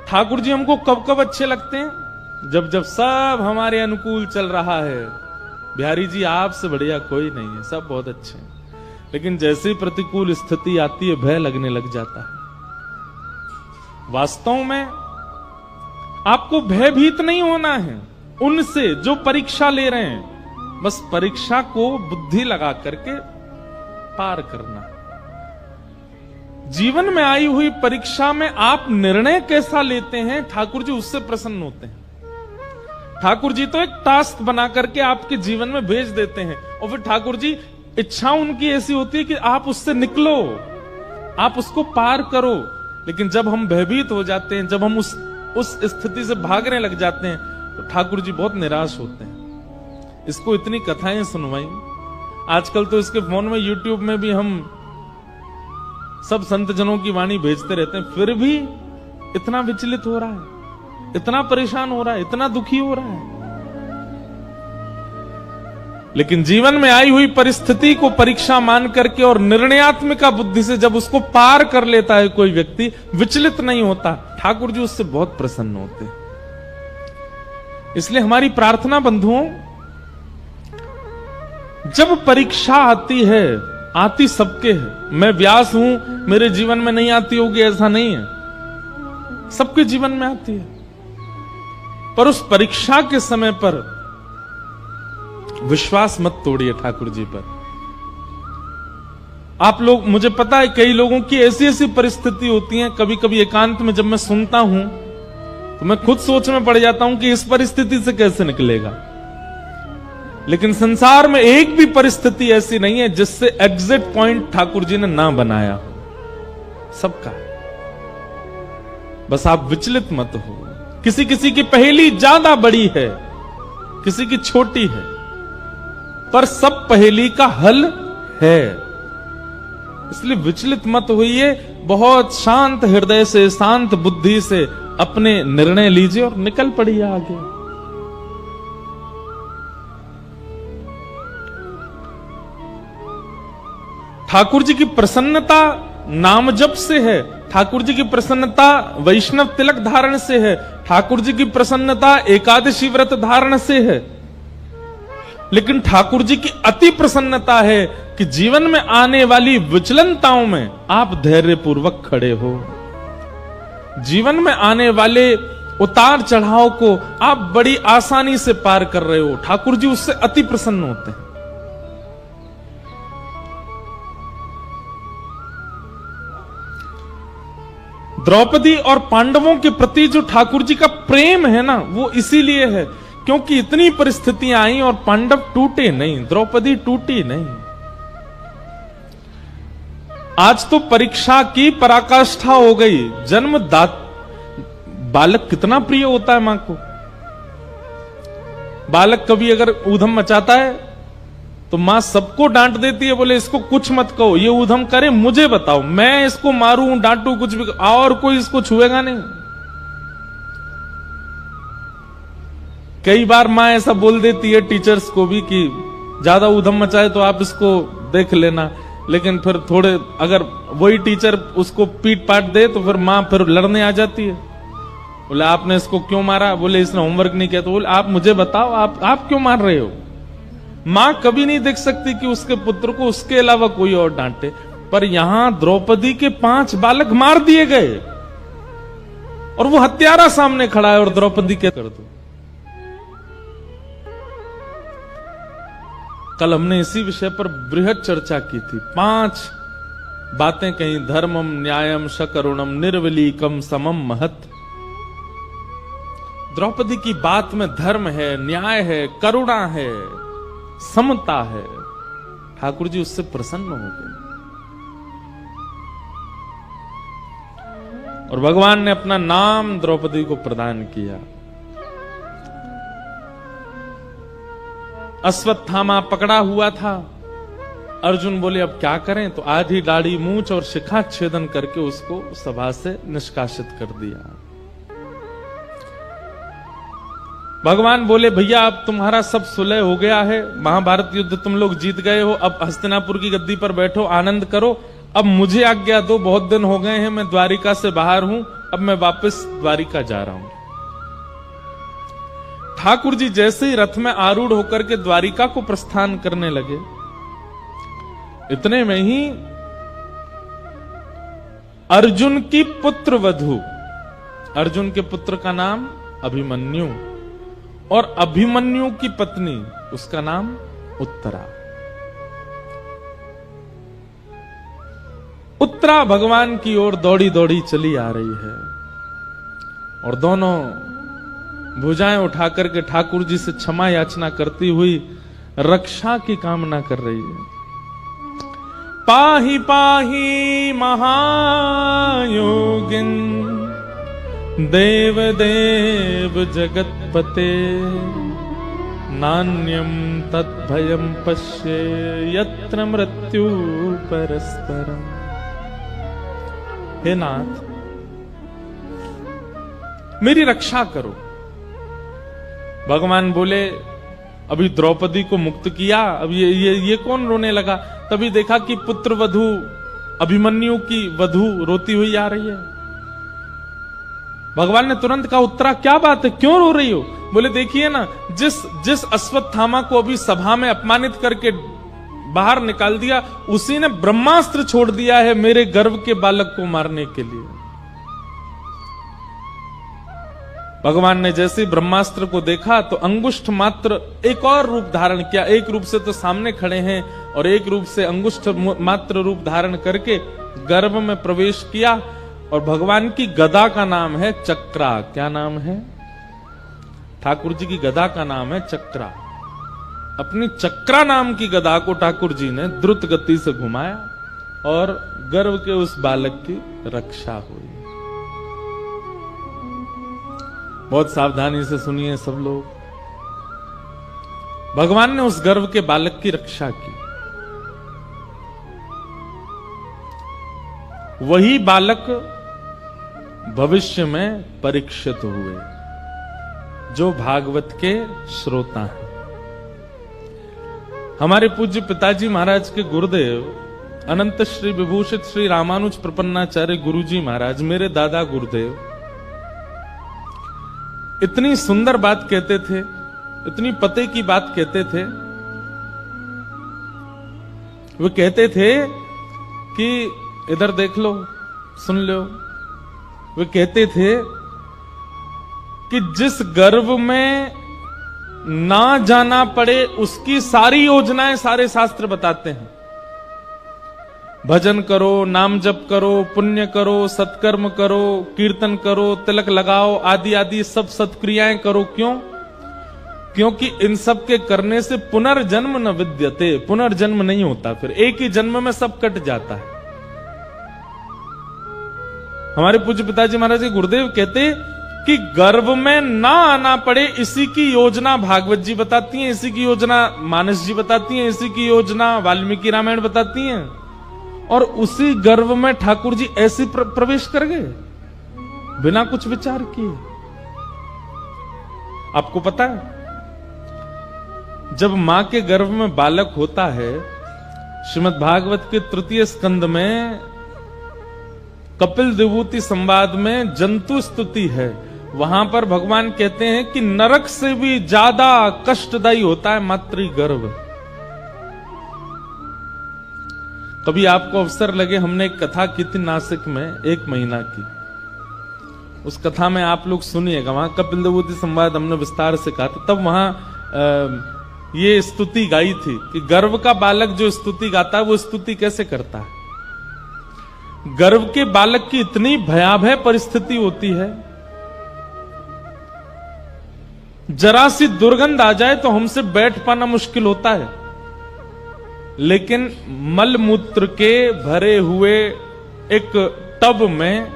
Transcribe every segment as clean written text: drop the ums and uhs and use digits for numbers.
ठाकुर जी हमको कब कब अच्छे लगते हैं? जब जब सब हमारे अनुकूल चल रहा है। बिहारी जी आपसे बढ़िया कोई नहीं है, सब बहुत अच्छे हैं। लेकिन जैसे ही प्रतिकूल स्थिति आती है भय लगने लग जाता है। वास्तव में आपको भयभीत नहीं होना है उनसे जो परीक्षा ले रहे हैं, बस परीक्षा को बुद्धि लगा करके पार करना। जीवन में आई हुई परीक्षा में आप निर्णय कैसा लेते हैं, ठाकुर जी उससे प्रसन्न होते हैं। ठाकुर जी तो एक टास्क बना करके आपके जीवन में भेज देते हैं और फिर ठाकुर जी इच्छा उनकी ऐसी होती है कि आप उससे निकलो, आप उसको पार करो। लेकिन जब हम भयभीत हो जाते हैं, जब हम उस स्थिति से भागने लग जाते हैं, तो ठाकुर जी बहुत निराश होते हैं। इसको इतनी कथाएं सुनवाई, आजकल तो इसके फोन में यूट्यूब में भी हम सब संत जनों की वाणी भेजते रहते हैं, फिर भी इतना विचलित हो रहा है, इतना परेशान हो रहा है, इतना दुखी हो रहा है। लेकिन जीवन में आई हुई परिस्थिति को परीक्षा मान करके और निर्णयात्मक बुद्धि से जब उसको पार कर लेता है कोई व्यक्ति, विचलित नहीं होता, ठाकुर जी उससे बहुत प्रसन्न होते हैं। इसलिए हमारी प्रार्थना बंधुओं, जब परीक्षा आती है, आती सबके है। मैं व्यास हूं, मेरे जीवन में नहीं आती होगी ऐसा नहीं है, सबके जीवन में आती है। पर उस परीक्षा के समय पर विश्वास मत तोड़िए ठाकुर जी पर। आप लोग, मुझे पता है कई लोगों की ऐसी ऐसी परिस्थिति होती है, कभी कभी एकांत में जब मैं सुनता हूं तो मैं खुद सोच में पड़ जाता हूं कि इस परिस्थिति से कैसे निकलेगा। लेकिन संसार में एक भी परिस्थिति ऐसी नहीं है जिससे एग्जिट पॉइंट ठाकुर जी ने ना बनाया, सबका। बस आप विचलित मत हो। किसी किसी की पहेली ज्यादा बड़ी है, किसी की छोटी है, पर सब पहेली का हल है। इसलिए विचलित मत होइए, बहुत शांत हृदय से, शांत बुद्धि से अपने निर्णय लीजिए और निकल पड़िए आगे। ठाकुर जी की प्रसन्नता नाम जप से है, ठाकुर जी की प्रसन्नता वैष्णव तिलक धारण से है, ठाकुर जी की प्रसन्नता एकादशी व्रत धारण से है। लेकिन ठाकुर जी की अति प्रसन्नता है कि जीवन में आने वाली विचलनताओं में आप धैर्यपूर्वक खड़े हो। जीवन में आने वाले उतार चढ़ाव को आप बड़ी आसानी से पार कर रहे हो। ठाकुर जी उससे अति प्रसन्न होते हैं। द्रौपदी और पांडवों के प्रति जो ठाकुर जी का प्रेम है ना, वो इसीलिए है क्योंकि इतनी परिस्थितियां आई और पांडव टूटे नहीं, द्रौपदी टूटी नहीं। आज तो परीक्षा की पराकाष्ठा हो गई। बालक कितना प्रिय होता है मां को। बालक कभी अगर ऊधम मचाता है तो मां सबको डांट देती है, बोले इसको कुछ मत कहो, ये ऊधम करे मुझे बताओ, मैं इसको मारूं डांटू कुछ भी, और कोई इसको छुएगा नहीं। कई बार मां ऐसा बोल देती है टीचर्स को भी कि ज्यादा ऊधम मचाए तो आप इसको देख लेना, लेकिन फिर थोड़े अगर वही टीचर उसको पीट पाट दे तो फिर मां फिर लड़ने आ जाती है। बोले आपने इसको क्यों मारा? बोले इसने होमवर्क नहीं किया। तो बोले आप मुझे बताओ, आप क्यों मार रहे हो? मां कभी नहीं देख सकती कि उसके पुत्र को उसके अलावा कोई और डांटे। पर यहां द्रौपदी के 5 बालक मार दिए गए और वो हत्यारा सामने खड़ा है और द्रौपदी क्या कर दो। कल हमने इसी विषय पर बृहद चर्चा की थी। 5 बातें कही, धर्मम न्यायम शकरुणम निर्वलीकम समम महत। द्रौपदी की बात में धर्म है, न्याय है, करुणा है, समता है। ठाकुर जी उससे प्रसन्न हो गए और भगवान ने अपना नाम द्रौपदी को प्रदान किया। अश्वत्थामा पकड़ा हुआ था। अर्जुन बोले अब क्या करें? तो आधी दाढ़ी मूंछ और शिखा छेदन करके उसको सभा से निष्कासित कर दिया। भगवान बोले भैया अब तुम्हारा सब सुलह हो गया है, महाभारत युद्ध तुम लोग जीत गए हो, अब हस्तिनापुर की गद्दी पर बैठो, आनंद करो, अब मुझे आज्ञा दो, बहुत दिन हो गए हैं मैं द्वारिका से बाहर हूं, अब मैं वापस द्वारिका जा रहा हूं। ठाकुर जी जैसे ही रथ में आरूढ़ होकर के द्वारिका को प्रस्थान करने लगे, इतने में ही अर्जुन की पुत्र वधू, अर्जुन के पुत्र का नाम अभिमन्यु और अभिमन्यु की पत्नी उसका नाम उत्तरा। उत्तरा भगवान की ओर दौड़ी दौड़ी चली आ रही है और दोनों भुजाएं उठाकर के ठाकुर जी से क्षमा याचना करती हुई रक्षा की कामना कर रही है। पाहि पाहि महायोगिन देव देव जगतपते नान्यम तद्भयम पश्ये यत्र मृत्यु परस्परम। हे नाथ मेरी रक्षा करो। भगवान बोले अभी द्रौपदी को मुक्त किया, अब ये कौन रोने लगा? तभी देखा कि पुत्र वधू अभिमन्यु की वधू रोती हुई आ रही है। भगवान ने तुरंत कहा उत्तरा क्या बात है, क्यों रो रही हो? बोले देखिए ना, जिस अश्वत्थामा को अभी सभा में अपमानित करके बाहर निकाल दिया, उसी ने ब्रह्मास्त्र छोड़ दिया है मेरे गर्भ के बालक को मारने के लिए। भगवान ने जैसे ब्रह्मास्त्र को देखा तो अंगुष्ठ मात्र एक और रूप धारण किया। एक रूप से तो सामने खड़े हैं और एक रूप से अंगुष्ठ मात्र रूप धारण करके गर्भ में प्रवेश किया और भगवान की गदा का नाम है चक्रा। क्या नाम है? ठाकुर जी की गदा का नाम है चक्रा। अपनी चक्रा नाम की गदा को ठाकुर जी ने द्रुत गति से घुमाया और गर्भ के उस बालक की रक्षा हुई। बहुत सावधानी से सुनिए सब लोग। भगवान ने उस गर्भ के बालक की रक्षा की। वही बालक भविष्य में परीक्षित हुए जो भागवत के श्रोता हैं। हमारे पूज्य पिताजी महाराज के गुरुदेव अनंत श्री विभूषित श्री रामानुज प्रपन्नाचार्य गुरुजी महाराज, मेरे दादा गुरुदेव, इतनी सुंदर बात कहते थे, इतनी पते की बात कहते थे। वो कहते थे कि इधर देख लो, सुन लो। वे कहते थे कि जिस गर्भ में ना जाना पड़े उसकी सारी योजनाएं सारे शास्त्र बताते हैं। भजन करो, नाम जप करो, पुण्य करो, सत्कर्म करो, कीर्तन करो, तिलक लगाओ, आदि आदि सब सत्क्रियाएं करो। क्यों? क्योंकि इन सब के करने से पुनर्जन्म न विद्यते, पुनर्जन्म नहीं होता, फिर एक ही जन्म में सब कट जाता है। हमारे पूज्य पिताजी महाराज के गुरुदेव कहते कि गर्भ में ना आना पड़े इसी की योजना भागवत जी बताती हैं, इसी की योजना मानस जी बताती हैं, इसी की योजना वाल्मीकि रामायण बताती हैं। और उसी गर्भ में ठाकुर जी ऐसे प्रवेश कर गए बिना कुछ विचार किए। आपको पता है जब मां के गर्भ में बालक होता है, श्रीमद् भागवत के तृतीय स्कंद में कपिल विभूति संवाद में जंतु स्तुति है। वहां पर भगवान कहते हैं कि नरक से भी ज्यादा कष्टदायी होता है मातृ गर्भ। कभी आपको अवसर लगे, हमने एक कथा की थी नासिक में 1 महीना की, उस कथा में आप लोग सुनिएगा। वहां कपिल विभूति संवाद हमने विस्तार से कहा था। तब वहां ये स्तुति गाई थी कि गर्भ का बालक जो स्तुति गाता है वो स्तुति कैसे करता है। गर्भ के बालक की इतनी भयावह परिस्थिति होती है, जरा सी दुर्गंध आ जाए तो हमसे बैठ पाना मुश्किल होता है, लेकिन मलमूत्र के भरे हुए एक टब में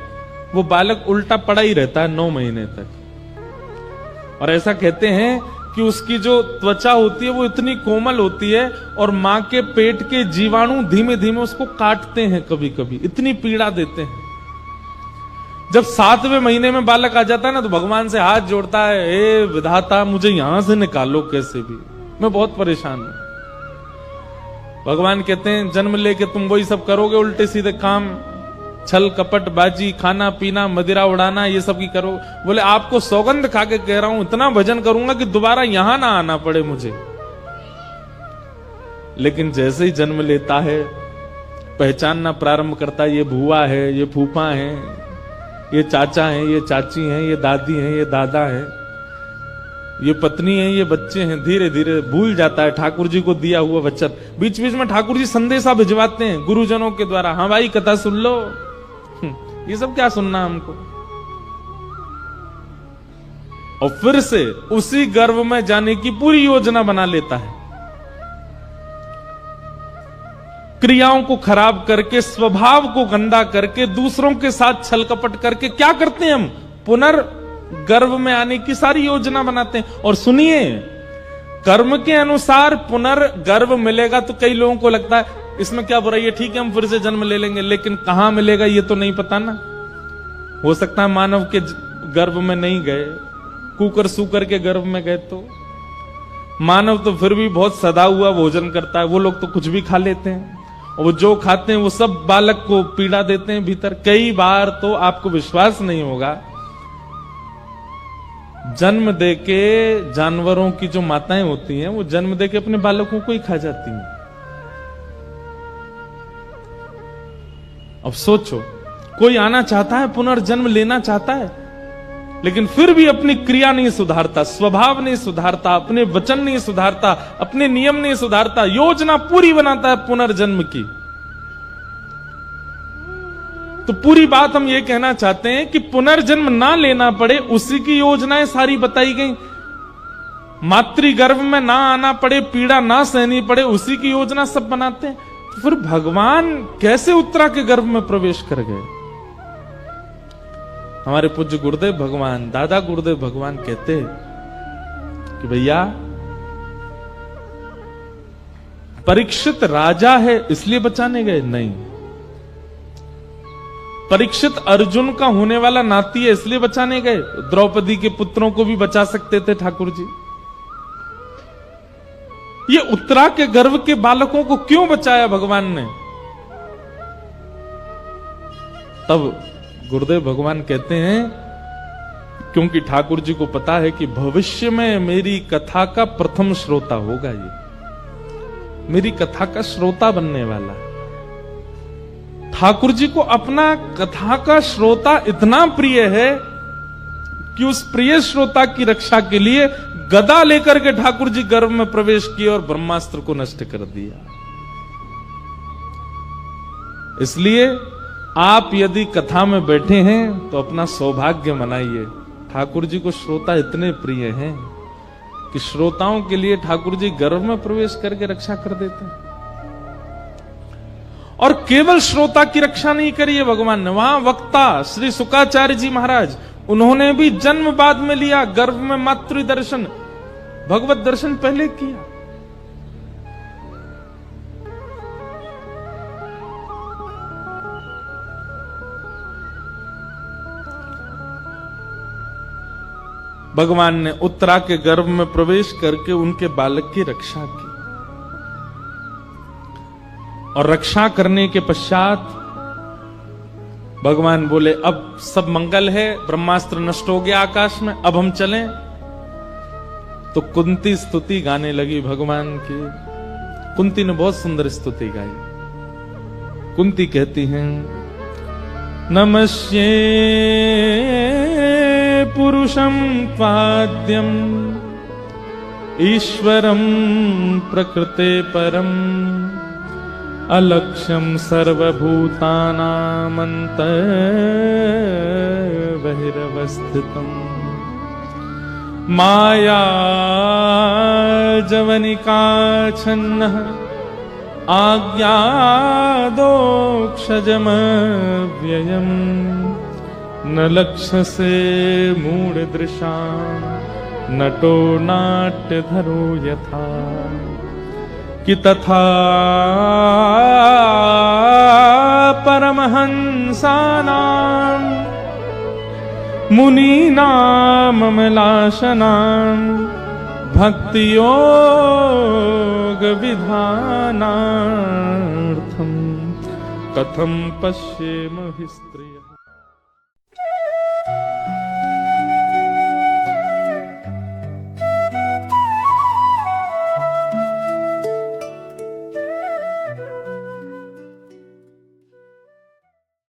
वो बालक उल्टा पड़ा ही रहता है 9 महीने तक। और ऐसा कहते हैं कि उसकी जो त्वचा होती है वो इतनी कोमल होती है और मां के पेट के जीवाणु धीमे धीमे उसको काटते हैं, कभी कभी इतनी पीड़ा देते हैं। जब 7वें महीने में बालक आ जाता है ना, तो भगवान से हाथ जोड़ता है, हे विधाता मुझे यहां से निकालो कैसे भी, मैं बहुत परेशान हूं। भगवान कहते हैं जन्म लेके तुम वही सब करोगे, उल्टे सीधे काम, छल कपट बाजी, खाना पीना, मदिरा उड़ाना, ये सब की करो। बोले आपको सौगंध खा के कह रहा हूं, इतना भजन करूंगा कि दोबारा यहां ना आना पड़े मुझे। लेकिन जैसे ही जन्म लेता है, पहचानना प्रारंभ करता है, ये बुआ है, ये फूफा है, ये चाचा हैं, ये चाची हैं, ये दादी हैं, ये दादा हैं, ये पत्नी है, ये बच्चे हैं, धीरे धीरे भूल जाता है ठाकुर जी को दिया हुआ वचन। बीच बीच में ठाकुर जी संदेशा भिजवाते हैं गुरुजनों के द्वारा, हाँ भाई कथा सुन लो, ये सब क्या सुनना हमको। और फिर से उसी गर्भ में जाने की पूरी योजना बना लेता है, क्रियाओं को खराब करके, स्वभाव को गंदा करके, दूसरों के साथ छल कपट करके क्या करते हैं हम, पुनर्गर्भ में आने की सारी योजना बनाते हैं। और सुनिए, कर्म के अनुसार पुनर्गर्भ मिलेगा तो कई लोगों को लगता है इसमें क्या बुराई है, ठीक है हम फिर से जन्म ले लेंगे, लेकिन कहां मिलेगा ये तो नहीं पता ना। हो सकता है मानव के गर्भ में नहीं गए, कुकर सूकर के गर्भ में गए, तो मानव तो फिर भी बहुत सदा हुआ भोजन करता है, वो लोग तो कुछ भी खा लेते हैं, और वो जो खाते हैं वो सब बालक को पीड़ा देते हैं भीतर। कई बार तो आपको विश्वास नहीं होगा, जन्म देके जानवरों की जो माताएं होती हैं वो जन्म देके अपने बालकों को ही खा जाती हैं। अब सोचो, कोई आना चाहता है, पुनर्जन्म लेना चाहता है, लेकिन फिर भी अपनी क्रिया नहीं सुधारता, स्वभाव नहीं सुधारता, अपने वचन नहीं सुधारता, अपने नियम नहीं सुधारता, योजना पूरी बनाता है पुनर्जन्म की। तो पूरी बात हम ये कहना चाहते हैं कि पुनर्जन्म ना लेना पड़े, उसी की योजनाएं सारी बताई गई। मातृगर्भ में ना आना पड़े, पीड़ा ना सहनी पड़े, उसी की योजना सब बनाते हैं। तो फिर भगवान कैसे उत्तरा के गर्भ में प्रवेश कर गए? हमारे पूज्य गुरुदेव भगवान, दादा गुरुदेव भगवान कहते कि भैया परीक्षित राजा है इसलिए बचाने गए? नहीं। परीक्षित अर्जुन का होने वाला नाती है इसलिए बचाने गए? द्रौपदी के पुत्रों को भी बचा सकते थे ठाकुर जी। ये उत्तरा के गर्भ के बालकों को क्यों बचाया भगवान ने? तब गुरुदेव भगवान कहते हैं क्योंकि ठाकुर जी को पता है कि भविष्य में मेरी कथा का प्रथम श्रोता होगा, ये मेरी कथा का श्रोता बनने वाला। ठाकुर जी को अपना कथा का श्रोता इतना प्रिय है कि उस प्रिय श्रोता की रक्षा के लिए गदा लेकर के ठाकुर जी गर्भ में प्रवेश किए और ब्रह्मास्त्र को नष्ट कर दिया। इसलिए आप यदि कथा में बैठे हैं तो अपना सौभाग्य मनाइए। ठाकुर जी को श्रोता इतने प्रिय हैं कि श्रोताओं के लिए ठाकुर जी गर्भ में प्रवेश करके रक्षा कर देते हैं। और केवल श्रोता की रक्षा नहीं करी है भगवान ने, वहां वक्ता श्री शुकाचार्य जी महाराज, उन्होंने भी जन्म बाद में लिया, गर्भ में मातृ दर्शन, भगवत दर्शन पहले किया। भगवान ने उत्तरा के गर्भ में प्रवेश करके उनके बालक की रक्षा की, और रक्षा करने के पश्चात भगवान बोले अब सब मंगल है, ब्रह्मास्त्र नष्ट हो गया आकाश में, अब हम चलें। तो कुंती स्तुति गाने लगी भगवान की। कुंती ने बहुत सुंदर स्तुति गाई। कुंती कहती हैं, नमस्ये पुरुषं पाद्यम ईश्वरं प्रकृते परम अलक्ष्यं सर्वभूतानामन्तर्बहिरवस्थितम् माया जवनिकाच्छन्नः आज्ञादोक्षजमव्ययम् न लक्ष्यसे मूढदृशाम् नटो नाट्यधरो यथा कि तथा परमहंसानां मुनीनाममलाशनां भक्तियोग विधानार्थं कथं पश्येम हि स्त्रियः।